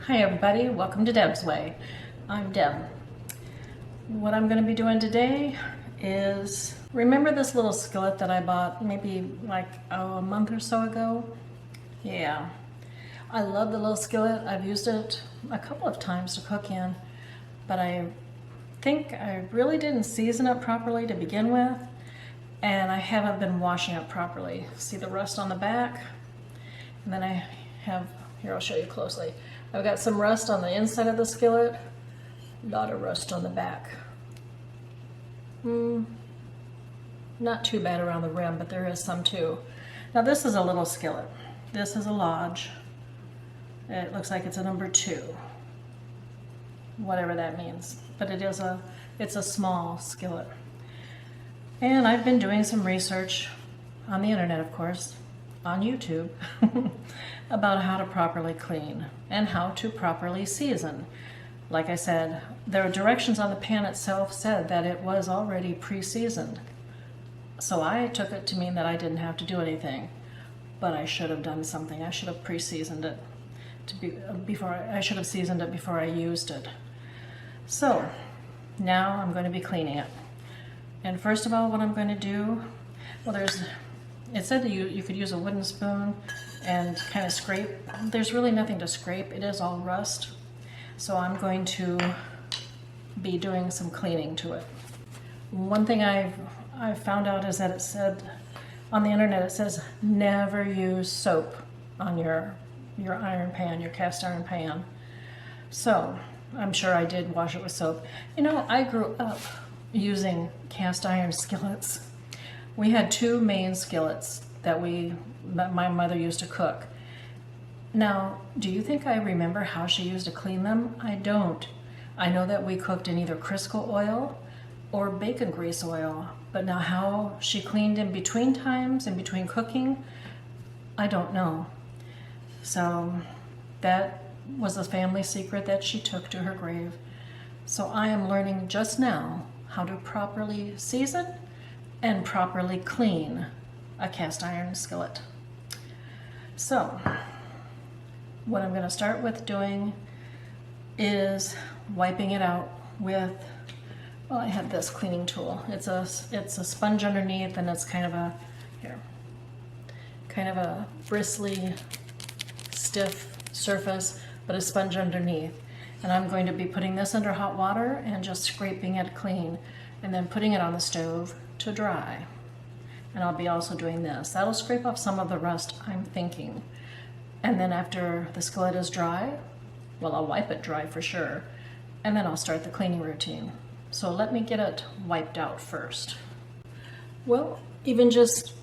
Hi everybody, welcome to Deb's Way. I'm Deb. What I'm going to be doing today is, remember this little skillet that I bought maybe like a month or so ago? Yeah, I love the little skillet. I've used it a couple of times to cook in, but I think I really didn't season it properly to begin with, and I haven't been washing it properly. See the rust on the back? And then I have, here I'll show you closely. I've got some rust on the inside of the skillet, a lot of rust on the back. Not too bad around the rim, but there is some too. Now this is a little skillet. This is a Lodge. It looks like it's a number 2, whatever that means. But it's a small skillet. And I've been doing some research on the internet, of course, on YouTube, about how to properly clean and how to properly season. Like I said, the directions on the pan itself said that it was already pre-seasoned. So I took it to mean that I didn't have to do anything, but I should have done something. I should have pre-seasoned it I should have seasoned it before I used it. So now I'm going to be cleaning it. And first of all, what I'm going to do, well, it said that you could use a wooden spoon and kind of scrape. There's really nothing to scrape. It is all rust. So I'm going to be doing some cleaning to it. One thing I've found out is that it said on the internet, it says never use soap on your iron pan, your cast iron pan. So I'm sure I did wash it with soap. You know, I grew up using cast iron skillets. We had 2 main skillets that my mother used to cook. Now, do you think I remember how she used to clean them? I don't. I know that we cooked in either Crisco oil or bacon grease oil, but now how she cleaned in between times, in between cooking, I don't know. So that was a family secret that she took to her grave. So I am learning just now how to properly season and properly clean a cast iron skillet. So what I'm going to start with doing is wiping it out with, well, I have this cleaning tool. It's a sponge underneath, and it's kind of a bristly, stiff surface, but a sponge underneath. And I'm going to be putting this under hot water and just scraping it clean, and then putting it on the stove to dry. And I'll be also doing this. That'll scrape off some of the rust, I'm thinking. And then after the skillet is dry, well, I'll wipe it dry for sure, and then I'll start the cleaning routine. So let me get it wiped out first. Well, even just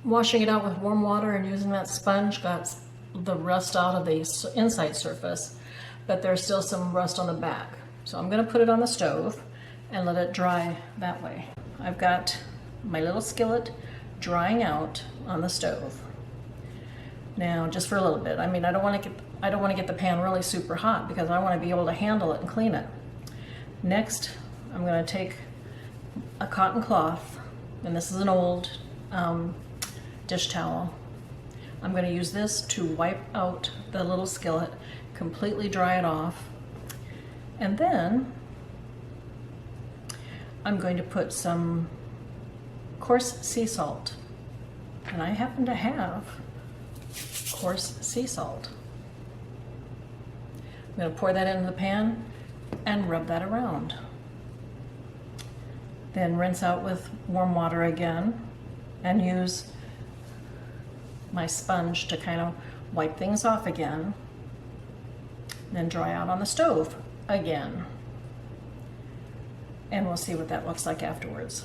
washing it out with warm water and using that sponge got the rust out of the inside surface, but there's still some rust on the back. So I'm going to put it on the stove and let it dry that way. I've got my little skillet drying out on the stove. Now, just for a little bit. I mean, I don't want to get the pan really super hot because I want to be able to handle it and clean it. Next, I'm going to take a cotton cloth, and this is an old dish towel. I'm going to use this to wipe out the little skillet, completely dry it off, and then I'm going to put some coarse sea salt, and I happen to have coarse sea salt. I'm going to pour that into the pan and rub that around. Then rinse out with warm water again and use my sponge to kind of wipe things off again. Then dry out on the stove again. And we'll see what that looks like afterwards.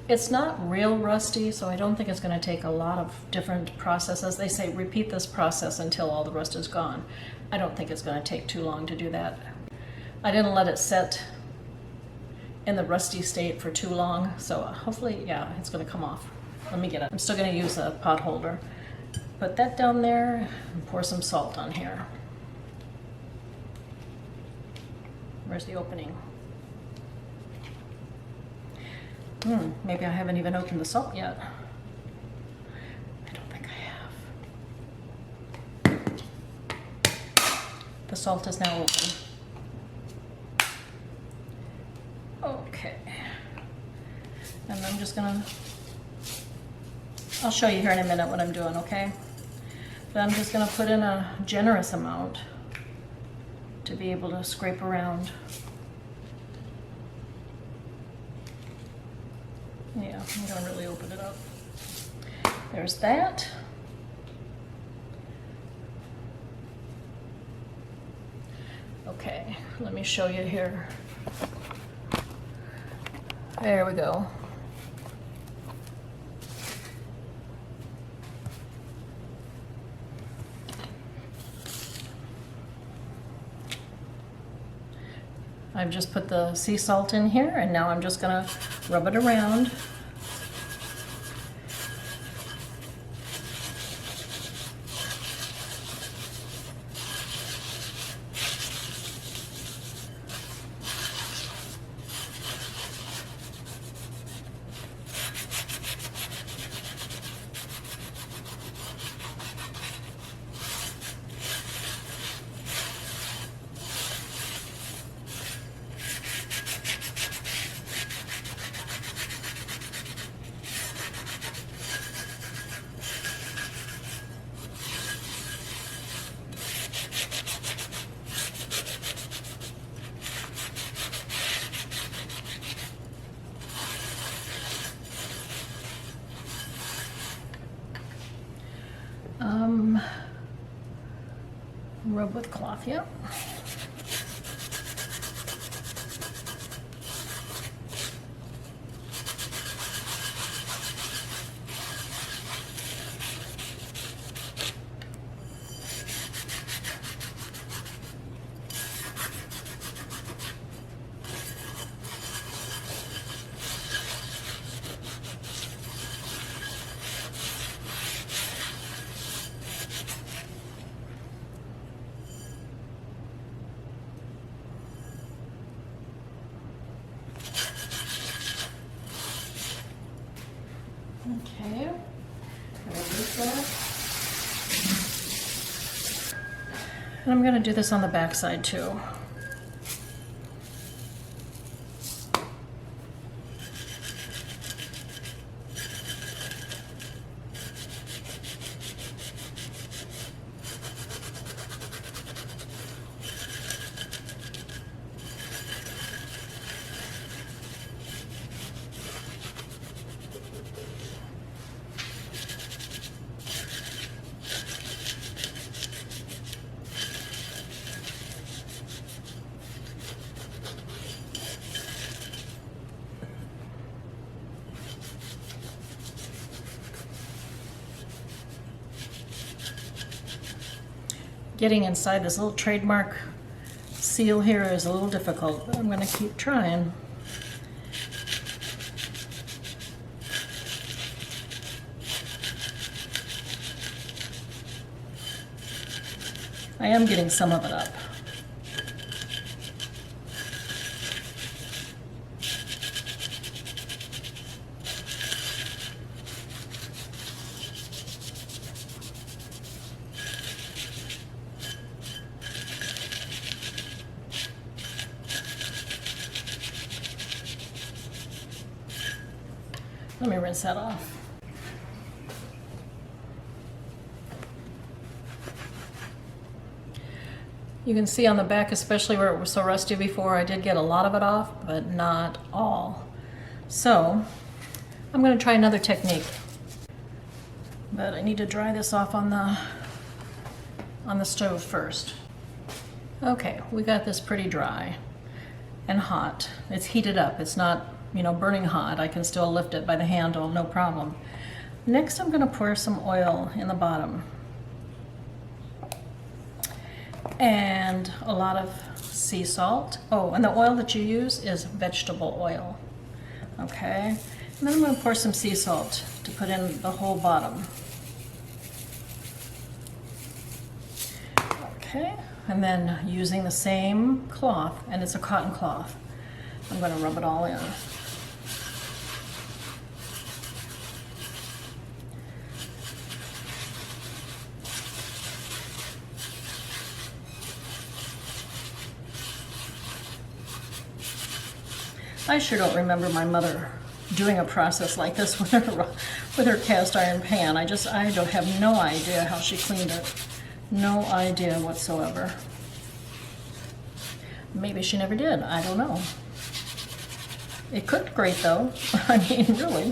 It's not real rusty, so I don't think it's going to take a lot of different processes. They say repeat this process until all the rust is gone. I don't think it's going to take too long to do that. I didn't let it set in the rusty state for too long, so hopefully, yeah, it's going to come off. Let me get it. I'm still going to use a pot holder. Put that down there and pour some salt on here. Where's the opening? Maybe I haven't even opened the salt yet. I don't think I have. The salt is now open. Okay. And I'm just gonna, I'll show you here in a minute what I'm doing, okay? But I'm just gonna put in a generous amount to be able to scrape around. Yeah, I'm gonna really open it up. There's that. Okay, let me show you here. There we go. I've just put the sea salt in here, and now I'm just gonna rub it around. Rub with cloth, yep. Okay, release that. And I'm going to do this on the back side too. Getting inside this little trademark seal here is a little difficult, but I'm going to keep trying. I am getting some of it up. Let me rinse that off. You can see on the back, especially where it was so rusty before, I did get a lot of it off, but not all. So I'm going to try another technique. But I need to dry this off on the stove first. Okay, we got this pretty dry and hot. It's heated up. It's not, you know, burning hot. I can still lift it by the handle, no problem. Next, I'm going to pour some oil in the bottom. And a lot of sea salt. Oh, and the oil that you use is vegetable oil. Okay, and then I'm going to pour some sea salt to put in the whole bottom. Okay, and then using the same cloth, and it's a cotton cloth, I'm going to rub it all in. I sure don't remember my mother doing a process like this with her cast iron pan. I don't have no idea how she cleaned it. No idea whatsoever. Maybe she never did. I don't know. It cooked great though. I mean, really.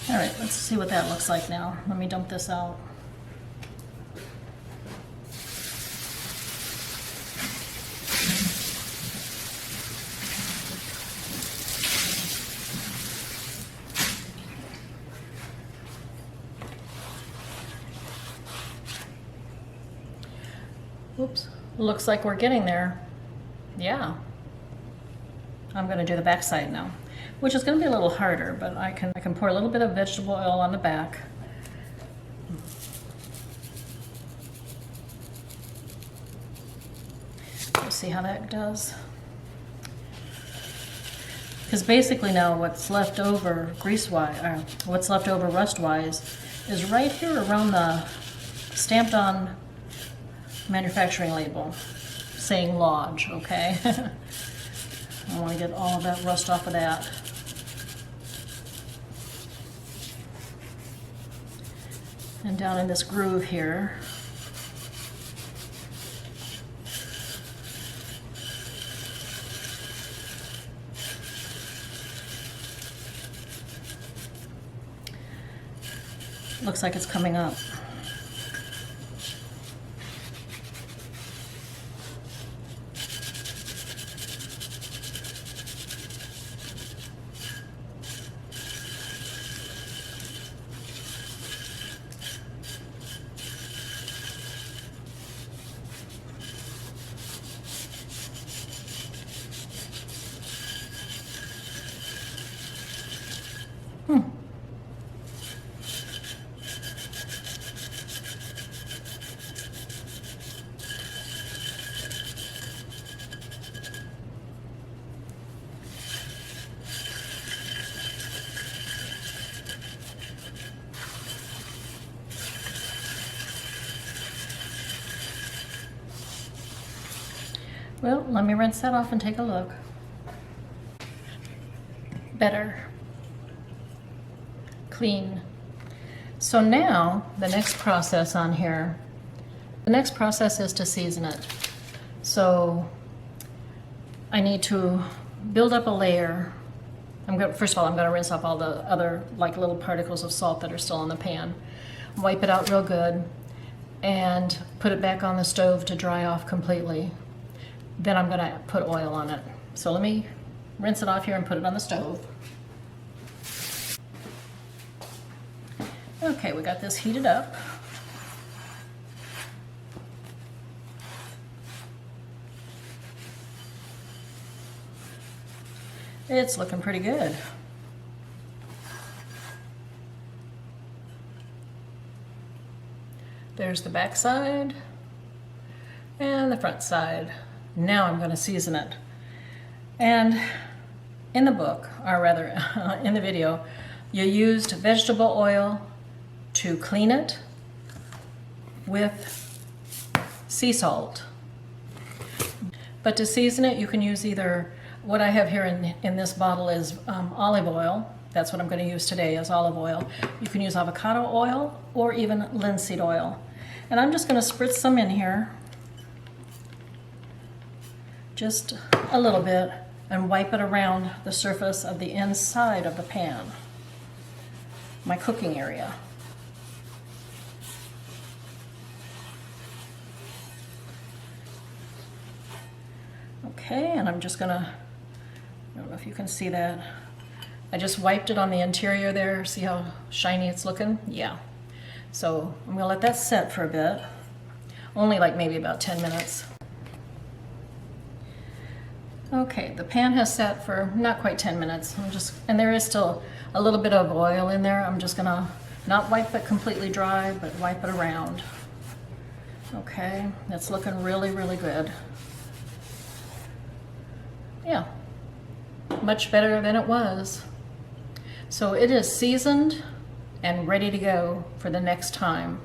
All right, let's see what that looks like now. Let me dump this out. Oops, looks like we're getting there. Yeah. I'm gonna do the back side now, which is gonna be a little harder, but I can pour a little bit of vegetable oil on the back. Let's see how that does. Because basically now what's left over grease-wise, what's left over rust-wise, is right here around the stamped-on manufacturing label saying Lodge, okay? I want to get all of that rust off of that. And down in this groove here. Looks like it's coming up. Well, let me rinse that off and take a look. Better. Clean. So now, the next process on here, the next process is to season it. So I need to build up a layer. First of all, I'm going to rinse off all the other like little particles of salt that are still in the pan. Wipe it out real good and put it back on the stove to dry off completely. Then I'm going to put oil on it. So let me rinse it off here and put it on the stove. Okay, we got this heated up. It's looking pretty good. There's the back side and the front side. Now I'm going to season it. And in the book, or rather in the video, you used vegetable oil to clean it with sea salt. But to season it, you can use either, what I have here in this bottle is olive oil. That's what I'm going to use today, is olive oil. You can use avocado oil or even linseed oil. And I'm just going to spritz some in here. Just a little bit, and wipe it around the surface of the inside of the pan, my cooking area. Okay, and I'm just gonna, I don't know if you can see that. I just wiped it on the interior there. See how shiny it's looking? Yeah. So I'm gonna let that set for a bit. Only like maybe about 10 minutes. Okay, the pan has sat for not quite 10 minutes. And there is still a little bit of oil in there. I'm just gonna not wipe it completely dry, but wipe it around. Okay, that's looking really, really good. Yeah, much better than it was. So it is seasoned and ready to go for the next time.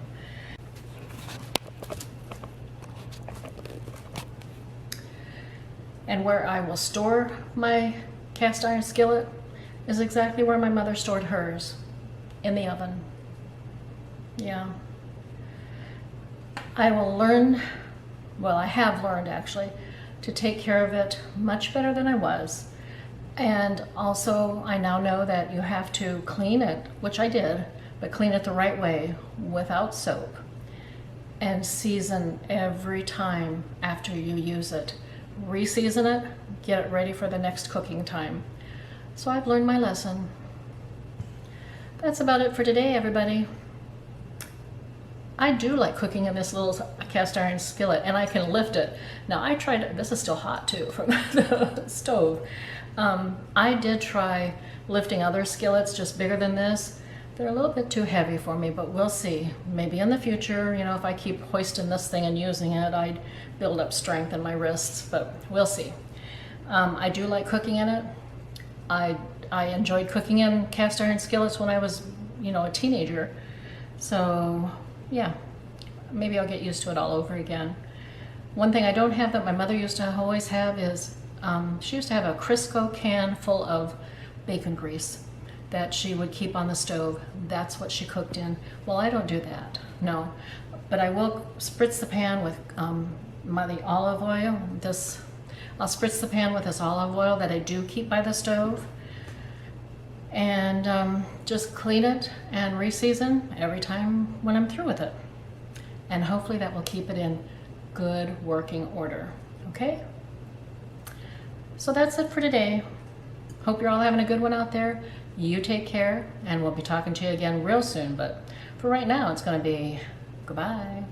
And where I will store my cast iron skillet is exactly where my mother stored hers, in the oven. Yeah. I will learn, well, I have learned actually, to take care of it much better than I was. And also, I now know that you have to clean it, which I did, but clean it the right way without soap. And season every time after you use it. Re-season it, get it ready for the next cooking time. So I've learned my lesson. That's about it for today, everybody. I do like cooking in this little cast iron skillet, and I can lift it. Now I tried, this is still hot too from the stove. I did try lifting other skillets just bigger than this. They're a little bit too heavy for me, but we'll see. Maybe in the future, you know, if I keep hoisting this thing and using it, I'd build up strength in my wrists, but we'll see. I do like cooking in it. I enjoyed cooking in cast iron skillets when I was, you know, a teenager. So yeah, maybe I'll get used to it all over again. One thing I don't have that my mother used to always have is, she used to have a Crisco can full of bacon grease that she would keep on the stove. That's what she cooked in. Well, I don't do that, no. But I will spritz the pan with the olive oil. I'll spritz the pan with this olive oil that I do keep by the stove. And just clean it and re-season every time when I'm through with it. And hopefully that will keep it in good working order, okay? So that's it for today. Hope you're all having a good one out there. You take care, and we'll be talking to you again real soon. But for right now, it's going to be goodbye.